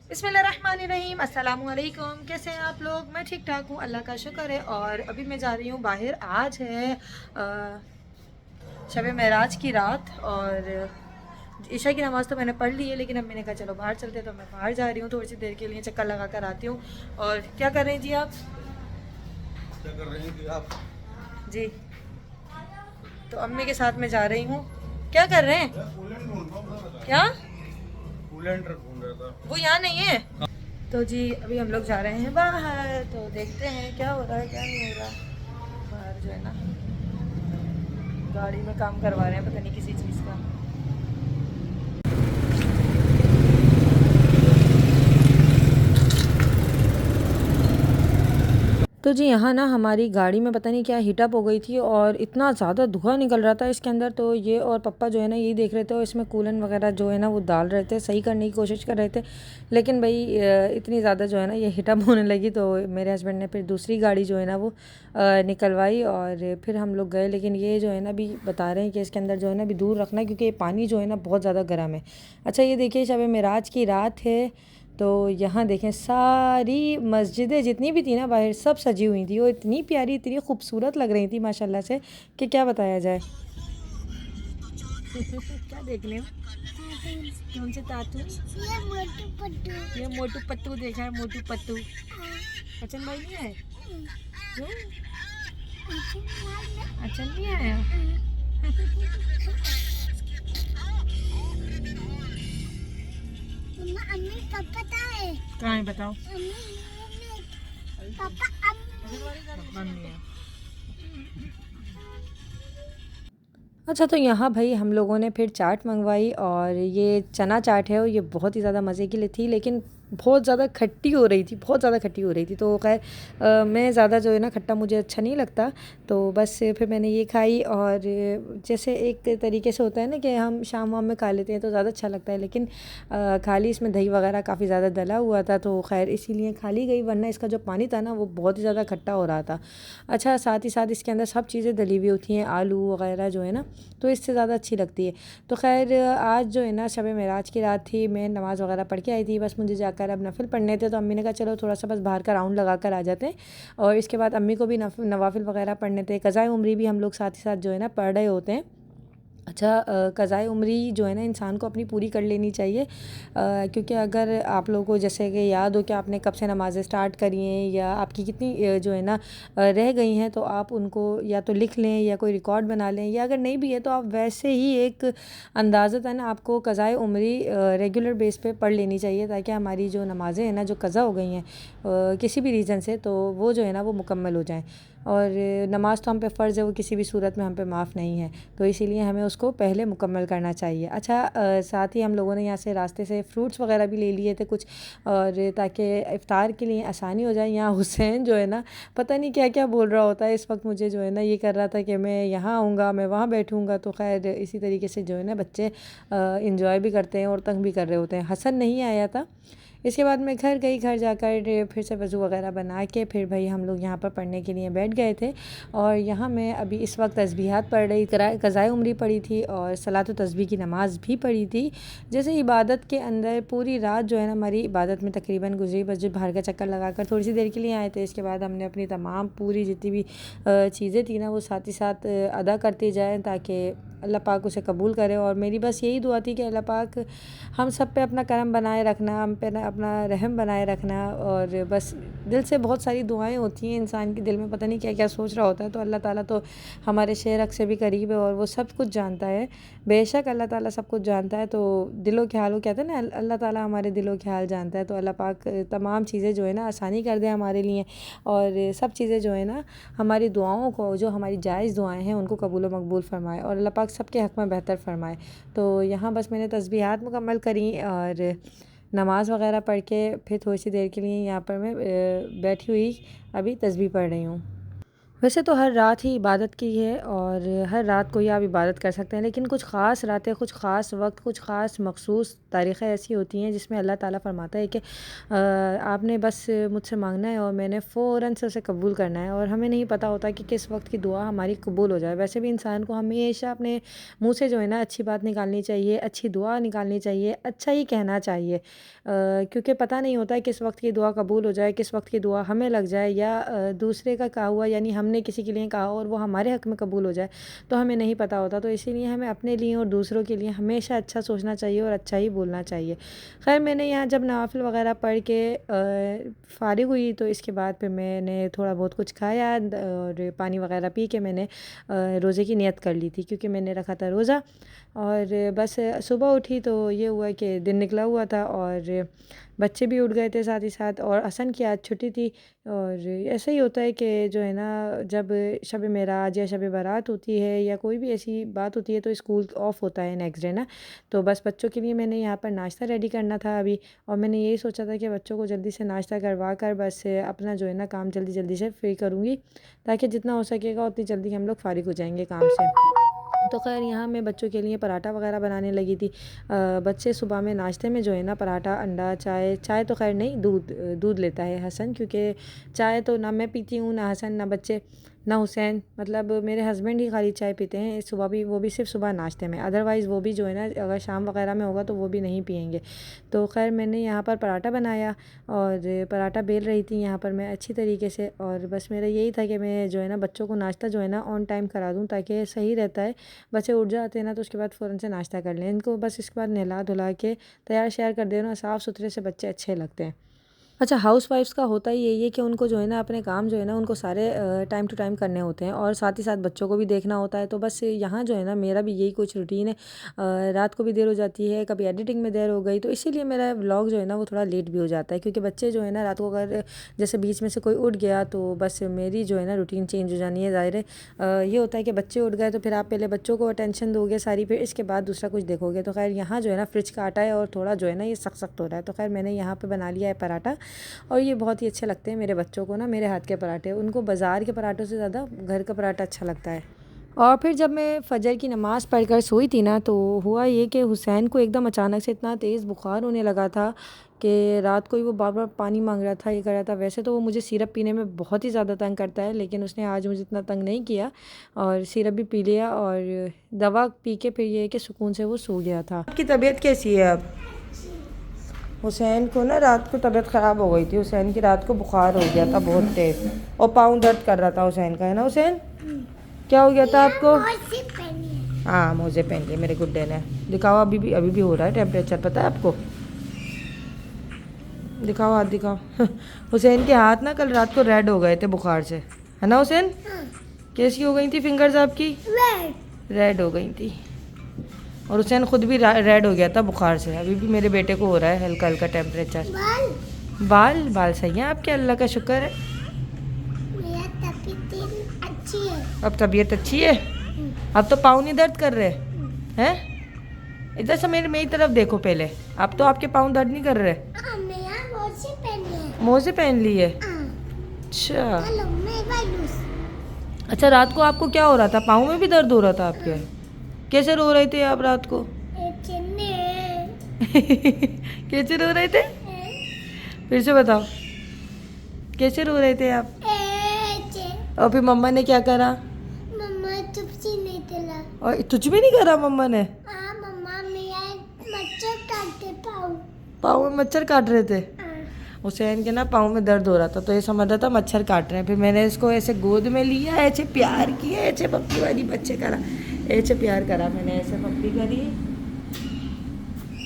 बिस्मिल्लाहिर्रहमानिर्रहीम, अस्सलामु अलैकुम। कैसे हैं आप लोग? मैं ठीक ठाक हूँ, अल्लाह का शुक्र है। और अभी मैं जा रही हूँ बाहर। आज है शब मेराज की रात और ईशा की नमाज़ तो मैंने पढ़ ली है, लेकिन अब मैंने कहा चलो बाहर चलते हैं, तो मैं बाहर जा रही हूँ। थोड़ी सी देर के लिए चक्कर लगा कर आती हूँ। और क्या कर रहे हैं जी आप? क्या कर रहे हैं कि आप? जी, तो अम्मी के साथ में जा रही हूँ। क्या कर रहे हैं? कूलेंट ढूंढ रहा हूँ, बता। क्या? कूलेंट ढूंढ रहा था। वो यहाँ नहीं है। तो जी अभी हम लोग जा रहे हैं बाहर, तो देखते हैं क्या हो रहा है क्या नहीं हो रहा। बाहर जो है ना गाड़ी में काम करवा रहे हैं, पता नहीं किसी चीज़ का। तो जी यहाँ ना हमारी गाड़ी में पता नहीं क्या हीटअप हो गई थी और इतना ज़्यादा धुआं निकल रहा था इसके अंदर। तो ये और पापा जो है ना यही देख रहे थे और इसमें कूलेंट वगैरह जो है ना वो डाल रहे थे, सही करने की कोशिश कर रहे थे। लेकिन भाई इतनी ज़्यादा जो है ना ये हीटअप होने लगी, तो मेरे हस्बैंड ने फिर दूसरी गाड़ी जो है ना वो निकलवाई और फिर हम लोग गए। लेकिन ये जो है ना अभी बता रहे हैं कि इसके अंदर जो है ना अभी दूर रखना, क्योंकि ये पानी जो है ना बहुत ज़्यादा गर्म है। अच्छा ये देखिए शब मेराज की रात है, तो यहाँ देखें सारी मस्जिदें जितनी भी थी ना बाहर सब सजी हुई थी और इतनी प्यारी इतनी खूबसूरत लग रही थी माशाल्लाह से कि क्या बताया जाए। क्या देख रहे हो? कौन से तातू? ये मोटू पत्तू देखा है, मोटू पत्तू। अचन भाई नहीं है? क्यों? अचन नहीं आया? अम्मी कब पता है? कहाँ है बताओ? पापा मम्मी है। अच्छा तो यहाँ भाई हम लोगों ने फिर चाट मंगवाई और ये चना चाट है और ये बहुत ही ज़्यादा मज़े की थी, लेकिन बहुत ज़्यादा खट्टी हो रही थी, बहुत ज़्यादा खट्टी हो रही थी। तो खैर मैं ज़्यादा जो है ना खट्टा मुझे अच्छा नहीं लगता, तो बस फिर मैंने ये खाई। और जैसे एक तरीके से होता है ना कि हम शाम वाम में खा लेते हैं तो ज़्यादा अच्छा लगता है, लेकिन खाली इसमें दही वगैरह काफ़ी ज़्यादा डला हुआ था, तो खैर इसीलिए खा ली गई, वरना इसका जो पानी था ना वो बहुत ही ज़्यादा खट्टा हो रहा था। अच्छा साथ ही साथ इसके अंदर सब चीज़ें डली हुई होती हैं, आलू वगैरह जो है ना, तो इससे ज़्यादा अच्छी लगती है। तो खैर आज जो है ना शब मेराज की रात थी, मैं नमाज़ वगैरह पढ़ के आई थी, बस मुझे जाकर अब नफिल पढ़ने थे। तो अम्मी ने कहा चलो थोड़ा सा बस बाहर का राउंड लगा कर आ जाते हैं, और इसके बाद अम्मी को भी नवाफिल वगैरह पढ़ने थे। क़ज़ाए उम्री भी हम लोग साथ ही साथ जो है ना पढ़ रहे होते हैं। अच्छा क़ज़ाए उम्री जो है ना इंसान को अपनी पूरी कर लेनी चाहिए, क्योंकि अगर आप लोगों को जैसे कि याद हो कि आपने कब से नमाज़ें स्टार्ट करी हैं या आपकी कितनी जो है ना रह गई हैं, तो आप उनको या तो लिख लें या कोई रिकॉर्ड बना लें, या अगर नहीं भी है तो आप वैसे ही एक अंदाज़तन आपको क़ज़ाए उम्री रेगुलर बेस पे पढ़ लेनी चाहिए, ताकि हमारी जो नमाज़ें हैं ना जो क़ज़ा हो गई हैं किसी भी रीज़न से, तो वो जो है ना वो मुकम्मल हो जाएँ। और नमाज़ तो हम पे फ़र्ज़ है, वो किसी भी सूरत में हम पे माफ़ नहीं है, तो इसीलिए हमें उसको पहले मुकम्मल करना चाहिए। अच्छा साथ ही हम लोगों ने यहाँ से रास्ते से फ़्रूट्स वगैरह भी ले लिए थे कुछ, और ताकि इफ़्तार के लिए आसानी हो जाए। यहाँ हुसैन जो है ना पता नहीं क्या क्या बोल रहा होता है इस वक्त, मुझे जो है ना ये कर रहा था कि मैं यहाँ आऊँगा, मैं वहाँ बैठूँगा। तो खैर इसी तरीके से जो है ना बच्चे इंजॉय भी करते हैं और तंग भी कर रहे होते हैं। हसन नहीं आया था। इसके बाद मैं घर गई, घर जाकर फिर से वज़ू वगैरह बना के फिर भाई हम लोग यहाँ पर पढ़ने के लिए बैठ गए थे। और यहाँ मैं अभी इस वक्त तस्बीहात पढ़ रही, क़ज़ाए उम्री पढ़ी थी और सलात व तस्बीह की नमाज़ भी पढ़ी थी। जैसे इबादत के अंदर पूरी रात जो है ना हमारी इबादत में तकरीबन गुजरी, बस जो बाहर का चक्कर लगाकर थोड़ी सी देर के लिए आए थे। इसके बाद हमने अपनी तमाम पूरी जितनी भी चीज़ें थी ना वो साथ ही साथ अदा करती जाएँ, ताकि अल्लाह पाक उसे कबूल करे। और मेरी बस यही दुआ थी कि अल्लाह पाक हम सब पे अपना करम बनाए रखना, हम पे अपना रहम बनाए रखना। और बस दिल से बहुत सारी दुआएं होती हैं, इंसान के दिल में पता नहीं क्या क्या सोच रहा होता है, तो अल्लाह ताला तो हमारे शेरक से भी करीब है और वो सब कुछ जानता है। बेशक अल्लाह ताला सब कुछ जानता है, तो दिलो ख्याल वो कहते हैं ना, अल्लाह ताला हमारे दिलो ख्याल जानता है। तो अल्लाह पाक तमाम चीज़ें जो है ना आसानी कर दे हमारे लिए, और सब चीज़ें जो है ना हमारी दुआओं को, जो हमारी जायज़ दुआएं हैं उनको कबूल व मकबूल फ़रमाए, और अल्लाह पाक सबके हक़ में बेहतर फ़रमाए। तो यहाँ बस मैंने तस्बीहात मुकम्मल करी और नमाज़ वगैरह पढ़ के फिर थोड़ी सी देर के लिए यहाँ पर मैं बैठी हुई अभी तस्बीह पढ़ रही हूँ। वैसे तो हर रात ही इबादत की है और हर रात को ही आप इबादत कर सकते हैं, लेकिन कुछ ख़ास रातें, कुछ ख़ास वक्त, कुछ ख़ास मखसूस तारीख़ें ऐसी होती हैं जिसमें अल्लाह ताला फ़रमाता है कि आपने बस मुझसे मांगना है और मैंने फ़ौरन से उसे कबूल करना है। और हमें नहीं पता होता कि किस वक्त की दुआ हमारी कबूल हो जाए। वैसे भी इंसान को हमेशा अपने मुँह से जो है ना अच्छी बात निकालनी चाहिए, अच्छी दुआ निकालनी चाहिए, अच्छा ही कहना चाहिए, क्योंकि पता नहीं होता है किस वक्त की दुआ कबूल हो जाए, किस वक्त की दुआ हमें लग जाए या दूसरे का कहा हुआ, यानी हमने किसी के लिए कहा और वो हमारे हक़ में कबूल हो जाए, तो हमें नहीं पता होता। तो इसीलिए हमें अपने लिए और दूसरों के लिए हमेशा अच्छा सोचना चाहिए और अच्छा ही बोलना चाहिए। खैर, मैंने यहाँ जब नवाफ़िल वग़ैरह पढ़ के फ़ारिग़ हुई तो इसके बाद फिर मैंने थोड़ा बहुत कुछ खाया और पानी वग़ैरह पी के मैंने रोज़े की नियत कर ली थी, क्योंकि मैंने रखा था रोज़ा। और बस सुबह उठी तो ये हुआ कि दिन निकला हुआ था और बच्चे भी उठ गए थे साथ ही साथ, और हसन की आज छुट्टी थी। और ऐसा ही होता है कि जो है ना, जब शब मेराज या शब बारात होती है या कोई भी ऐसी बात होती है तो स्कूल ऑफ होता है नेक्स्ट डे ना। तो बस बच्चों के लिए मैंने यहाँ पर नाश्ता रेडी करना था अभी, और मैंने यही सोचा था कि बच्चों को जल्दी से नाश्ता करवा कर बस अपना जो है ना काम जल्दी जल्दी से फ्री करूँगी, ताकि जितना हो सकेगा उतनी जल्दी हम लोग फ़ारिग हो जाएंगे काम से। तो खैर, यहाँ मैं बच्चों के लिए पराठा वगैरह बनाने लगी थी। बच्चे सुबह में नाश्ते में जो है ना पराठा, अंडा, चाय तो खैर नहीं, दूध लेता है हसन, क्योंकि चाय तो ना मैं पीती हूँ, ना हसन, ना बच्चे, ना हुसैन। मतलब मेरे हस्बैंड ही खाली चाय पीते हैं सुबह भी, वो भी सिर्फ सुबह नाश्ते में। अदरवाइज़ वो भी जो है ना, अगर शाम वगैरह में होगा तो वो भी नहीं पियेंगे। तो खैर, मैंने यहाँ पर पराठा बनाया और पराठा बेल रही थी यहाँ पर मैं अच्छी तरीके से। और बस मेरा यही था कि मैं जो है ना बच्चों को नाश्ता जो है ना ऑन टाइम करा दूँ, ताकि सही रहता है। बच्चे उठ जाते हैं ना तो उसके बाद फ़ौरन से नाश्ता कर लें इनको, बस इसके बाद नहला धुला के तैयार श्यार कर देना। साफ़ सुथरे से बच्चे अच्छे लगते हैं। अच्छा, हाउसवाइफ्स का होता ही यही है कि उनको जो है ना अपने काम जो है ना उनको सारे टाइम टू टाइम करने होते हैं, और साथ ही साथ बच्चों को भी देखना होता है। तो बस यहाँ जो है ना मेरा भी यही कुछ रूटीन है। रात को भी देर हो जाती है, कभी एडिटिंग में देर हो गई, तो इसीलिए मेरा व्लॉग जो है ना वो थोड़ा लेट भी हो जाता है, क्योंकि बच्चे जो है ना रात को अगर जैसे बीच में से कोई उठ गया तो बस मेरी जो है ना रूटीन चेंज हो जानी है। ज़ाहिर है ये होता है कि बच्चे उठ गए तो फिर आप पहले बच्चों को अटेंशन दोगे सारी, फिर इसके बाद दूसरा कुछ देखोगे। तो खैर, यहाँ जो है ना फ्रिज का आटा है और थोड़ा जो है ना ये सख्त हो रहा है। तो खैर, मैंने यहाँ पर बना लिया है पराठा, और ये बहुत ही अच्छे लगते हैं मेरे बच्चों को ना, मेरे हाथ के पराठे। उनको बाज़ार के पराठों से ज़्यादा घर का पराठा अच्छा लगता है। और फिर जब मैं फ़जर की नमाज़ पढ़कर सोई थी ना, तो हुआ ये कि हुसैन को एकदम अचानक से इतना तेज़ बुखार होने लगा था कि रात को ही वो बार बार पानी मांग रहा था, ये कर रहा था। वैसे तो वो मुझे सिरप पीने में बहुत ही ज़्यादा तंग करता है, लेकिन उसने आज मुझे इतना तंग नहीं किया, और सिरप भी पी लिया और दवा पी के फिर ये कि सुकून से वो सो गया था। आपकी तबीयत कैसी है अब? हुसैन को ना रात को तबीयत ख़राब हो गई थी। हुसैन की रात को बुखार हो गया था बहुत तेज़, और पाँव दर्द कर रहा था हुसैन का, है ना हुसैन? क्या हो गया था आपको? मोजे पहनी है। हाँ, मोजे पहन लिए मेरे गुड्डे ने। दिखाओ, अभी भी हो रहा है टेम्परेचर, पता है आपको? दिखाओ, हाथ दिखाओ। हुसैन के हाथ ना कल रात को रेड हो गए थे बुखार से, है ना हुसैन? कैसी हो गई थी फिंगर्स आपकी? रेड हो गई थी, और हुसैन खुद भी रेड हो गया था बुखार से। अभी भी मेरे बेटे को हो रहा है हल्का हल्का टेम्परेचर। बाल सही हैं आपके, अल्लाह का शुक्र है। मेरा तबीयत अच्छी है। अब तबीयत अच्छी है? अब तो पाँव नहीं दर्द कर रहे हैं? इधर से मेरी तरफ देखो पहले। अब तो आपके पाँव दर्द नहीं कर रहे? मेरा मोजे पहनी है। मोजे पहन लिए? हाँ। अच्छा चलो मैं बालूस। अच्छा, रात को आपको क्या हो रहा था? पाँव में भी दर्द हो रहा था आपके? कैसे रो रहे थे आप रात को? कैसे रो रहे थे? फिर से बताओ, कैसे रो रहे थे आप? और फिर मम्मा ने क्या करा? मम्मा तुझसे नहीं दिला। और तुझ भी नहीं करा मम्मा ने? हाँ मम्मा, मेरा मच्छर काटते पाँव। पाँव में मच्छर काट रहे थे? हुसैन के ना पाँव में दर्द हो रहा था, तो ये समझ रहा था मच्छर काट रहे हैं। फिर मैंने इसको ऐसे गोद में लिया, ऐसे प्यार किया, ऐसे पप्पी वाली बच्चे करा, ऐसे प्यार करा मैंने, ऐसे पप्पी करी,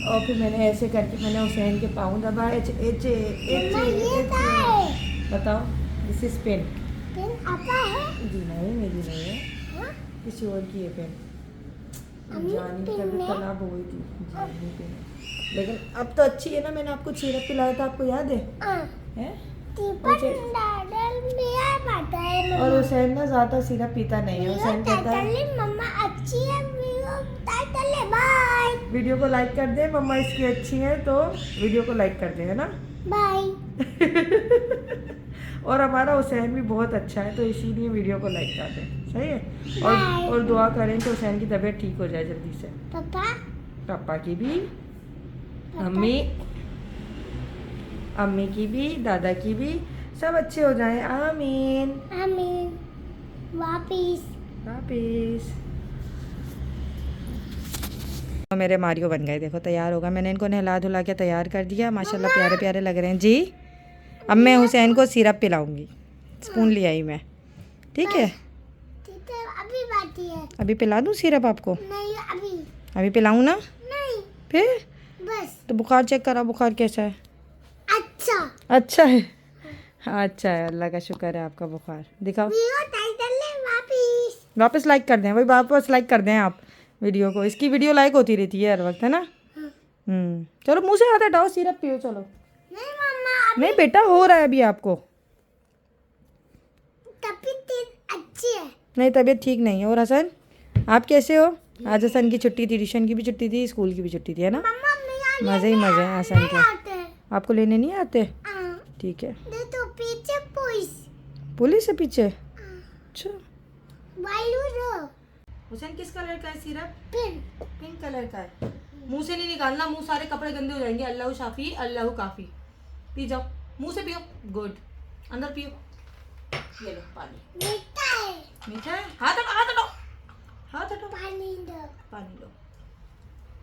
और फिर मैंने ऐसे करके मैंने हुसैन के पाँव दबाए, ऐसे ऐसे ऐसे। बताओ, दिस इज पेन। पेन आपा है? जी नहीं, मेरी नहीं है, हाँ? किसी और की है पेन। अम्मी, जानी की पेन तबीयत है? खराब हो गई थी, जानी पेन। लेकिन अब तो अच्छी है ना, मैंने आपको सिरप पिलाया था, आपको याद है? हैं? और हुसैन ना ज़्यादा सिरप पीता नहीं है। हुसैन कहता है मम्मा अच्छी है, बाय। वीडियो को लाइक कर दे, मम्मा इसकी अच्छी है, तो वीडियो को लाइक कर दे, है ना? बाय। और हमारा हुसैन भी बहुत अच्छा है तो इसीलिए वीडियो को लाइक कर दें, सही है। और दुआ करें कि हुसैन की तबीयत ठीक हो जाए जल्दी से। पापा पापा की भी, अम्मी की भी, दादा की भी, सब अच्छे हो जाएं, आमीन। आमीन। वापिस वापिस। तो मेरे मारियो बन गए, देखो तैयार होगा। मैंने इनको नहला धुला के तैयार कर दिया, माशाल्लाह प्यारे प्यारे लग रहे हैं जी। अब मैं हुसैन को सिरप पिलाऊंगी, स्पून ले आई मैं, ठीक है। ठीक है, अभी बाकी है। अभी पिला दूँ सिरप आपको? नहीं अभी अभी पिलाऊँ ना? नहीं, फिर बस। तो बुखार चेक करा, बुखार कैसा है? अच्छा अच्छा है, अच्छा है, अल्लाह का शुक्र है। आपका बुखार दिखाओ, वीडियो टाइटल ले वापिस। वापस लाइक कर दें, वही वापस लाइक कर दें आप वीडियो को। इसकी वीडियो लाइक होती रहती है हर वक्त, है ना। चलो मुंह से हाथ हटाओ, सिरप पियो चलो। नहीं मम्मा, नहीं बेटा, हो रहा है अभी आपको। तबीयत अच्छी है। नहीं तबीयत ठीक नहीं है। और हसन आप कैसे हो? आज हसन की छुट्टी थी, ट्यूशन की भी छुट्टी थी, स्कूल की भी छुट्टी थी, है ना। मम्मा मेरा मज़े ही मज़े हैं हसन के। आते हैं। आपको लेने नहीं आते? हाँ, ठीक है। दे तो पीछे पुलिस। पुलिस है पीछे? अच्छा। वायु रो हुसैन किस कलर का है सिरप? पिन। पिंक कलर का है। मुंह से नहीं निकालना, मुंह सारे कपड़े गंदे हो जाएंगे। अल्लाह शाफी अल्लाह काफ़ी। पी जाओ, मुंह से पियो। गुड, अंदर पियो। ये लो पानी। मीठा है। मीठा है? हाथ हटाओ, हाथ हटाओ, हाथ हटाओ। पानी दो। पानी लो।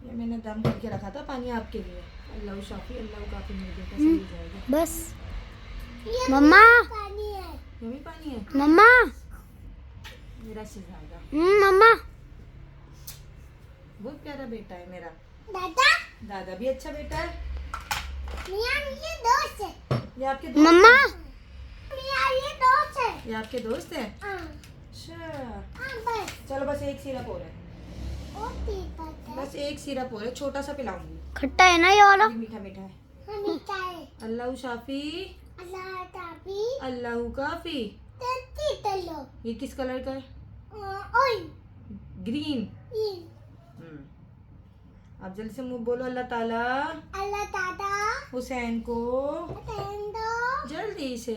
ये मैंने दम करके रखा था पानी आपके लिए। अल्लाह शाफी अल्लाह काफ़ी मिल गया, सही हो जाएगा। बस मम्मा पानी है। ये भी पानी है मम्मा मेरा सिजादा। मम्मा बहुत प्यारा बेटा है मेरा। दादा दादा भी अच्छा बेटा है। मियां ये दोस्त है। ये आपके दोस्त मम्मा हैं? मियां ये दोस्त है। ये आपके दोस्त हैं? हाँ अच्छा बस। चलो बस एक सिरप और है, ओ पीपा बस एक सिरप और है, छोटा सा पिलाऊंगी। खट्टा है ना ये वाला? ये मीठा मीठा है। हाँ मीठा है। अल्लाह शाफी अल्लाह ताबी अल्लाह काफी। तेती तलो ये किस कलर का है? ओए ग्रीन। ये आप जल्दी से मुंह बोलो, अल्लाह ताला अल्लाह दादा हुसैन को तेंदो जल्दी से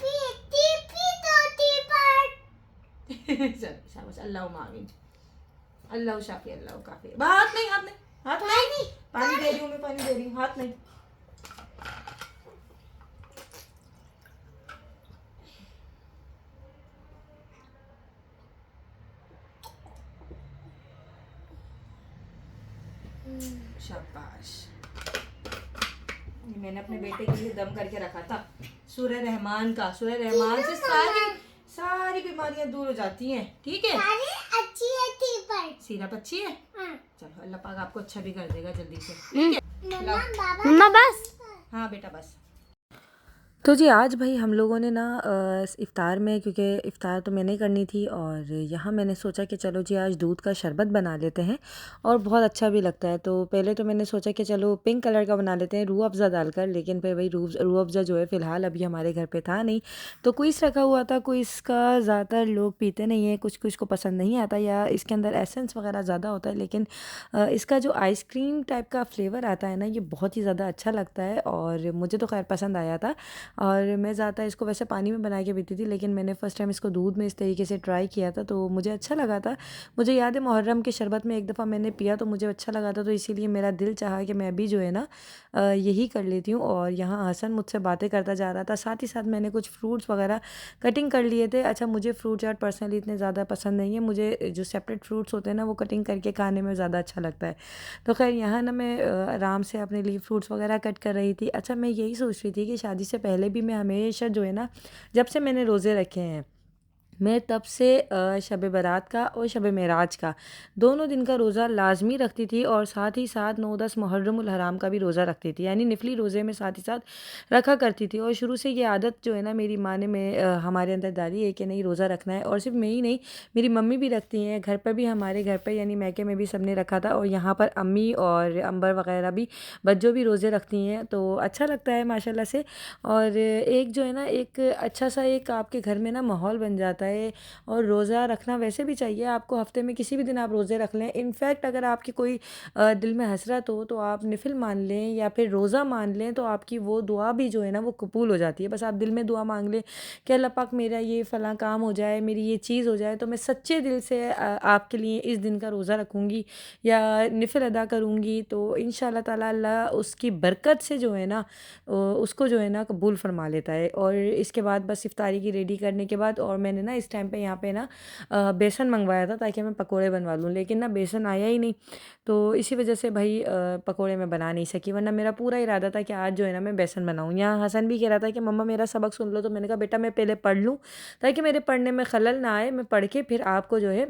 पीती पीती पर शाबाश, अल्लाह मामीन, अल्लाह शाफी अल्लाह काफी। हाथ नहीं, हाथ नहीं, हाथ नहीं, पानी दे रही हूँ मैं, पानी दे रही हूँ, हाथ नहीं। शाबाश। ये मैंने अपने बेटे के लिए दम करके रखा था सूरह रहमान का। सूरह रहमान से सारी बीमारियां दूर हो जाती हैं, ठीक है। सारी अच्छी है थी पर सिरप अच्छी है। हाँ चलो अल्लाह पाक आपको अच्छा भी कर देगा जल्दी से, ठीक है। मम्मा बाबा मम्मा बस। हाँ बेटा बस। तो जी आज भाई हम लोगों ने ना इफ़्तार में, क्योंकि इफ़्तार तो मैंने करनी थी और यहाँ मैंने सोचा कि चलो जी आज दूध का शरबत बना लेते हैं और बहुत अच्छा भी लगता है। तो पहले तो मैंने सोचा कि चलो पिंक कलर का बना लेते हैं रूह अफ़ज़ा डालकर, लेकिन फिर भाई रूह अफ़ज़ा जो है फ़िलहाल अभी हमारे घर पे था नहीं, तो क्विज़ रखा हुआ था। क्विज़ का ज़्यादातर लोग पीते नहीं हैं, कुछ कुछ को पसंद नहीं आता या इसके अंदर एसेंस वगैरह ज़्यादा होता है, लेकिन इसका जो आइसक्रीम टाइप का फ्लेवर आता है ना, ये बहुत ही ज़्यादा अच्छा लगता है और मुझे तो खैर पसंद आया था। और मैं ज़्यादा इसको वैसे पानी में बना के पीती थी, लेकिन मैंने फ़र्स्ट टाइम इसको दूध में इस तरीके से ट्राई किया था तो मुझे अच्छा लगा था। मुझे याद है मुहर्रम के शरबत में एक दफ़ा मैंने पिया तो मुझे अच्छा लगा था, तो इसीलिए मेरा दिल चाहा कि मैं भी जो है ना यही कर लेती हूँ। और यहाँ हसन मुझसे बातें करता जा रहा था, साथ ही साथ मैंने कुछ फ्रूट्स वगैरह कटिंग कर लिए थे। अच्छा मुझे फ्रूट चाट पर्सनली इतने ज़्यादा पसंद नहीं है, मुझे जो सेपरेट फ्रूट्स होते हैं ना वो कटिंग करके खाने में ज़्यादा अच्छा लगता है। तो खैर यहाँ ना मैं आराम से अपने लिए फ्रूट्स वगैरह कट कर रही थी। अच्छा मैं यही सोच रही थी कि शादी से पहले भी मैं हमेशा जो है ना, जब से मैंने रोज़े रखे हैं मैं तब से शब बारात का और शब मेराज का दोनों दिन का रोज़ा लाजमी रखती थी और साथ ही साथ 9-10 मुहर्रमुल हराम का भी रोज़ा रखती थी, यानी निफली रोज़े में साथ ही साथ रखा करती थी। और शुरू से ये आदत जो है ना मेरी माँ ने हमारे अंदर डाली है कि नहीं रोज़ा रखना है। और सिर्फ मैं ही नहीं, मेरी मम्मी भी रखती हैं, घर पर भी, हमारे घर पर यानी मैके में भी सब ने रखा था और यहाँ पर अम्मी और अंबर वगैरह भी बच्चों भी रोज़े रखती हैं, तो अच्छा लगता है माशाल्लाह से। और एक जो है ना एक अच्छा सा एक आपके घर में ना माहौल बन जाता है है। और रोज़ा रखना वैसे भी चाहिए आपको, हफ़्ते में किसी भी दिन आप रोज़े रख लें। इनफैक्ट अगर आपकी कोई दिल में हसरत हो तो आप निफ़िल मान लें या फिर रोज़ा मान लें, तो आपकी वो दुआ भी जो है ना वो कबूल हो जाती है। बस आप दिल में दुआ मांग लें कि अल्लाह पाक मेरा ये फ़लाँ काम हो जाए, मेरी ये चीज़ हो जाए, तो मैं सच्चे दिल से आपके लिए इस दिन का रोज़ा रखूँगी या निफ़िल अदा करूँगी, तो इंशाअल्लाह ताला अल्लाह उसकी बरकत से जो है ना उसको जो है ना कबूल फ़रमा लेता है। और इसके बाद बस इफ्तारी की रेडी करने के बाद, और मैंने ना इस टाइम पे यहाँ पे ना बेसन मंगवाया था ताकि मैं पकोड़े बनवा लूँ, लेकिन ना बेसन आया ही नहीं, तो इसी वजह से भाई पकोड़े मैं बना नहीं सकी, वरना मेरा पूरा इरादा था कि आज जो है ना मैं बेसन बनाऊँ। यहाँ हसन भी कह रहा था कि मम्मा मेरा सबक सुन लो, तो मैंने कहा बेटा मैं पहले पढ़ लूँ ताकि मेरे पढ़ने में खलल ना आए, मैं पढ़ के फिर आपको जो है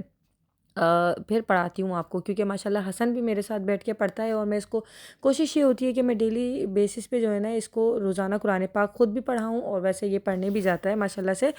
फिर पढ़ाती हूँ आपको, क्योंकि माशाल्लाह हसन भी मेरे साथ बैठ के पढ़ता है। और मैं इसको कोशिश ये होती है कि मैं डेली बेसिस पे जो है ना इसको रोज़ाना कुरान पाक ख़ुद भी पढ़ाऊँ, और वैसे ये पढ़ने भी जाता है माशाल्लाह से।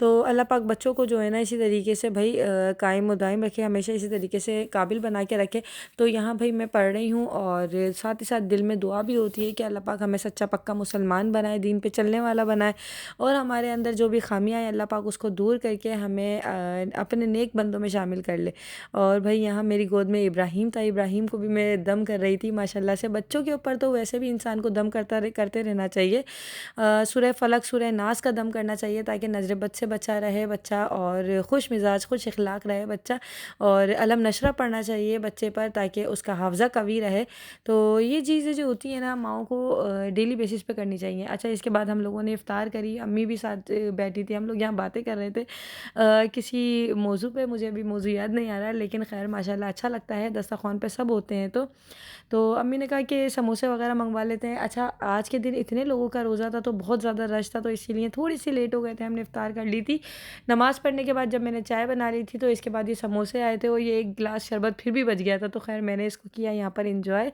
तो अल्लाह पाक बच्चों को जो है ना इसी तरीके से भाई कायम व दायम रखे, हमेशा इसी तरीके से काबिल बना के रखे। तो यहाँ भाई मैं पढ़ रही हूँ, और साथ ही साथ दिल में दुआ भी होती है कि अल्लाह पाक हमें सच्चा पक्का मुसलमान बनाए, दीन पे चलने वाला बनाए, और हमारे अंदर जो भी खामियाँ हैं अल्लाह पाक उसको दूर करके हमें अपने नेक बंदों में शामिल कर ले। और भाई यहाँ मेरी गोद में इब्राहिम था, इब्राहिम को भी मैं दम कर रही थी माशाल्लाह से। बच्चों के ऊपर तो वैसे भी इंसान को दम करते रहना चाहिए। सूरह फलक, सूरह नास का दम करना चाहिए ताकि नजर बद से बचा रहे बच्चा, और खुश मिजाज, खुश इखलाक रहे बच्चा। और अलम नशरा पढ़ना चाहिए बच्चे पर ताकि उसका हाफजा कवी रहे। तो ये चीज़ें जो होती हैं ना माओ को डेली बेसिस पे करनी चाहिए। अच्छा, इसके बाद हम लोगों ने इफ्तार करी, अम्मी भी साथ बैठी थी, हम लोग यहाँ बातें कर रहे थे किसी मौजू पे, मुझे अभी मौजू याद नहीं आ रहा है, लेकिन खैर माशाल्लाह अच्छा लगता है, दस्तरख़्वान पे सब होते हैं। तो अम्मी ने कहा कि समोसे वगैरह मंगवा लेते हैं। अच्छा, आज के दिन इतने लोगों का रोज़ा था तो बहुत ज़्यादा रश था, तो इसीलिए थोड़ी सी लेट हो गए थे, हमने इफ्तार कर ली थी। नमाज़ पढ़ने के बाद जब मैंने चाय बना ली थी तो इसके बाद ये समोसे आए थे, और ये एक गिलास शरबत फिर भी बच गया था, तो खैर मैंने इसको किया यहाँ पर इंजॉय।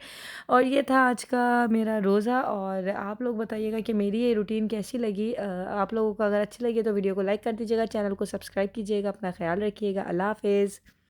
और ये था आज का मेरा रोज़ा। और आप लोग बताइएगा कि मेरी ये रूटीन कैसी लगी। आप लोगों को अगर अच्छी लगी तो वीडियो को लाइक कर दीजिएगा, चैनल को सब्सक्राइब कीजिएगा, अपना ख्याल रखिएगा। अल्लाह हाफ़िज़।